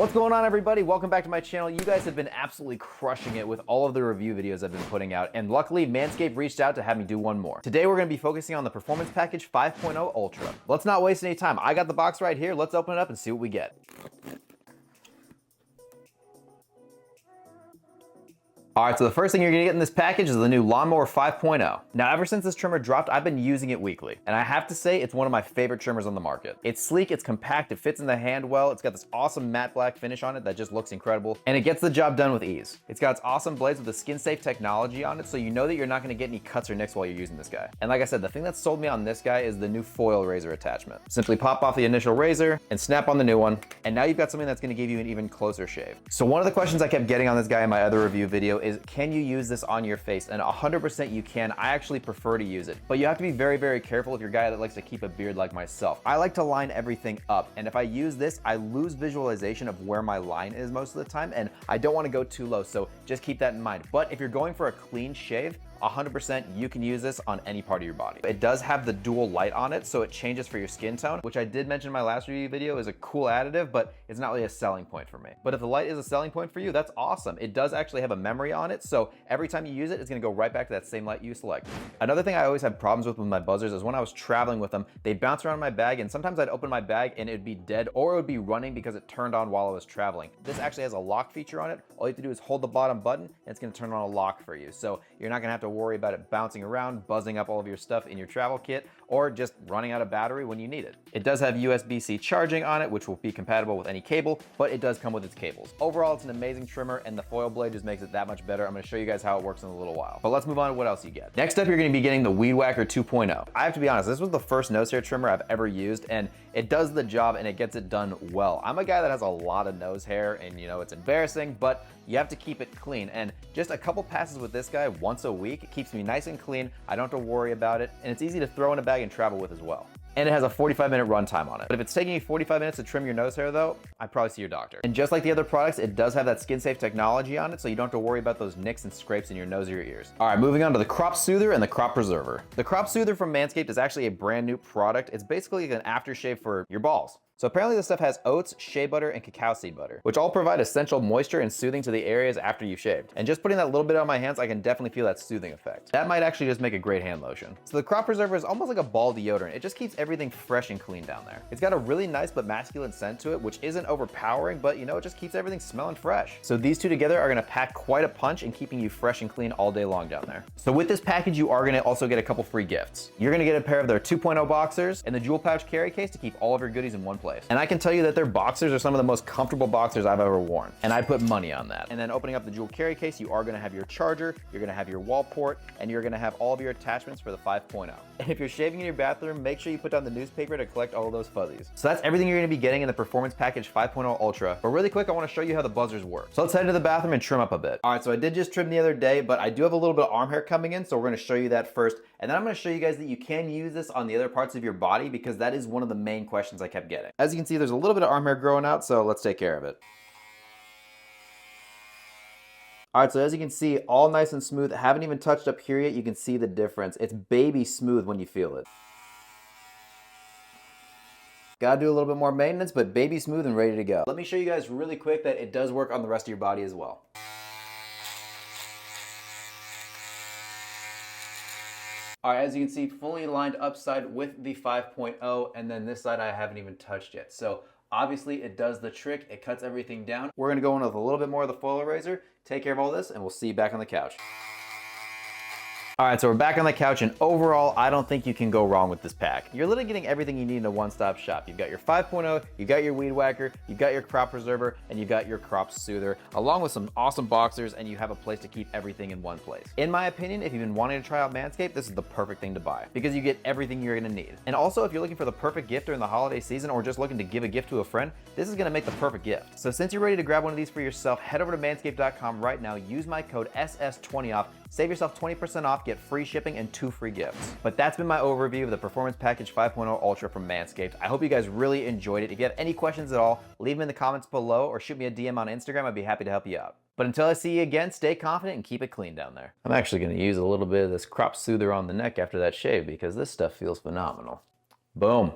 What's going on, everybody? Welcome back to my channel. You guys have been absolutely crushing it with all of the review videos I've been putting out, and luckily Manscaped reached out to have me do one more. Today we're going to be focusing on the Performance Package 5.0 Ultra. Let's not waste any time. I got the box right here. Let's open it up and see what we get. All right, so the first thing you're gonna get in this package is the new Lawnmower 5.0. Now, ever since this trimmer dropped, I've been using it weekly, and I have to say it's one of my favorite trimmers on the market. It's sleek, it's compact, it fits in the hand well, it's got this awesome matte black finish on it that just looks incredible, and it gets the job done with ease. It's got its awesome blades with the skin-safe technology on it, so you know that you're not gonna get any cuts or nicks while you're using this guy. And like I said, the thing that sold me on this guy is the new foil razor attachment. Simply pop off the initial razor and snap on the new one, and now you've got something that's gonna give you an even closer shave. So one of the questions I kept getting on this guy in my other review video is, can you use this on your face? And 100% you can. I actually prefer to use it, but you have to be very, very careful if you're a guy that likes to keep a beard like myself. I like to line everything up, and if I use this, I lose visualization of where my line is most of the time, and I don't want to go too low, so just keep that in mind. But if you're going for a clean shave, 100% you can use this on any part of your body. It does have the dual light on it, so it changes for your skin tone, which I did mention in my last review video is a cool additive, but it's not really a selling point for me. But if the light is a selling point for you, that's awesome. It does actually have a memory on it, so every time you use it, it's gonna go right back to that same light you select. Another thing I always had problems with my buzzers is when I was traveling with them, they'd bounce around my bag, and sometimes I'd open my bag and it'd be dead, or it would be running because it turned on while I was traveling. This actually has a lock feature on it. All you have to do is hold the bottom button, and it's gonna turn on a lock for you. So you're not gonna have to worry about it bouncing around, buzzing up all of your stuff in your travel kit, or just running out of battery when you need it. It does have USB-C charging on it, which will be compatible with any cable, but it does come with its cables. Overall, it's an amazing trimmer, and the foil blade just makes it that much better. I'm gonna show you guys how it works in a little while. But let's move on to what else you get. Next up, you're gonna be getting the Weed Whacker 2.0. I have to be honest, this was the first nose hair trimmer I've ever used, and it does the job and it gets it done well. I'm a guy that has a lot of nose hair, and you know, it's embarrassing, but you have to keep it clean. And just a couple passes with this guy once a week, it keeps me nice and clean. I don't have to worry about it, and it's easy to throw in a bag and travel with as well. And it has a 45-minute runtime on it. But if it's taking you 45 minutes to trim your nose hair though, I'd probably see your doctor. And just like the other products, it does have that skin-safe technology on it, so you don't have to worry about those nicks and scrapes in your nose or your ears. All right, moving on to the Crop Soother and the Crop Preserver. The Crop Soother from Manscaped is actually a brand new product. It's basically an aftershave for your balls. So apparently this stuff has oats, shea butter, and cacao seed butter, which all provide essential moisture and soothing to the areas after you've shaved. And just putting that little bit on my hands, I can definitely feel that soothing effect. That might actually just make a great hand lotion. So the Crop Preserver is almost like a ball deodorant. It just keeps everything fresh and clean down there. It's got a really nice but masculine scent to it, which isn't overpowering, but you know, it just keeps everything smelling fresh. So these two together are gonna pack quite a punch in keeping you fresh and clean all day long down there. So with this package, you are gonna also get a couple free gifts. You're gonna get a pair of their 2.0 boxers and the jewel pouch carry case to keep all of your goodies in one place. And I can tell you that their boxers are some of the most comfortable boxers I've ever worn, and I put money on that. And then opening up the jewel carry case, you are gonna have your charger, you're gonna have your wall port, and you're gonna have all of your attachments for the 5.0. And if you're shaving in your bathroom, make sure you put down the newspaper to collect all of those fuzzies. So that's everything you're gonna be getting in the Performance Package 5.0 Ultra. But really quick, I wanna show you how the buzzers work. So let's head into the bathroom and trim up a bit. All right, so I did just trim the other day, but I do have a little bit of arm hair coming in, so we're gonna show you that first. And then I'm gonna show you guys that you can use this on the other parts of your body, because that is one of the main questions I kept getting. As you can see, there's a little bit of arm hair growing out, so let's take care of it. All right, so as you can see, all nice and smooth. Haven't even touched up here yet. You can see the difference. It's baby smooth when you feel it. Gotta do a little bit more maintenance, but baby smooth and ready to go. Let me show you guys really quick that it does work on the rest of your body as well. All right, as you can see, fully lined upside with the 5.0, and then this side I haven't even touched yet. So obviously it does the trick, it cuts everything down. We're gonna go in with a little bit more of the foil razor, take care of all this, and we'll see you back on the couch. All right, so we're back on the couch, and overall, I don't think you can go wrong with this pack. You're literally getting everything you need in a one-stop shop. You've got your 5.0, you got your Weed Whacker, you got your Crop Preserver, and you got your Crop Soother, along with some awesome boxers, and you have a place to keep everything in one place. In my opinion, if you've been wanting to try out Manscaped, this is the perfect thing to buy, because you get everything you're gonna need. And also, if you're looking for the perfect gift during the holiday season, or just looking to give a gift to a friend, this is gonna make the perfect gift. So since you're ready to grab one of these for yourself, head over to manscaped.com right now, use my code SS20OFF, save yourself 20% off, get free shipping, and 2 free gifts. But that's been my overview of the Performance Package 5.0 Ultra from Manscaped. I hope you guys really enjoyed it. If you have any questions at all, leave them in the comments below or shoot me a DM on Instagram. I'd be happy to help you out. But until I see you again, stay confident and keep it clean down there. I'm actually gonna use a little bit of this Crop Soother on the neck after that shave because this stuff feels phenomenal. Boom.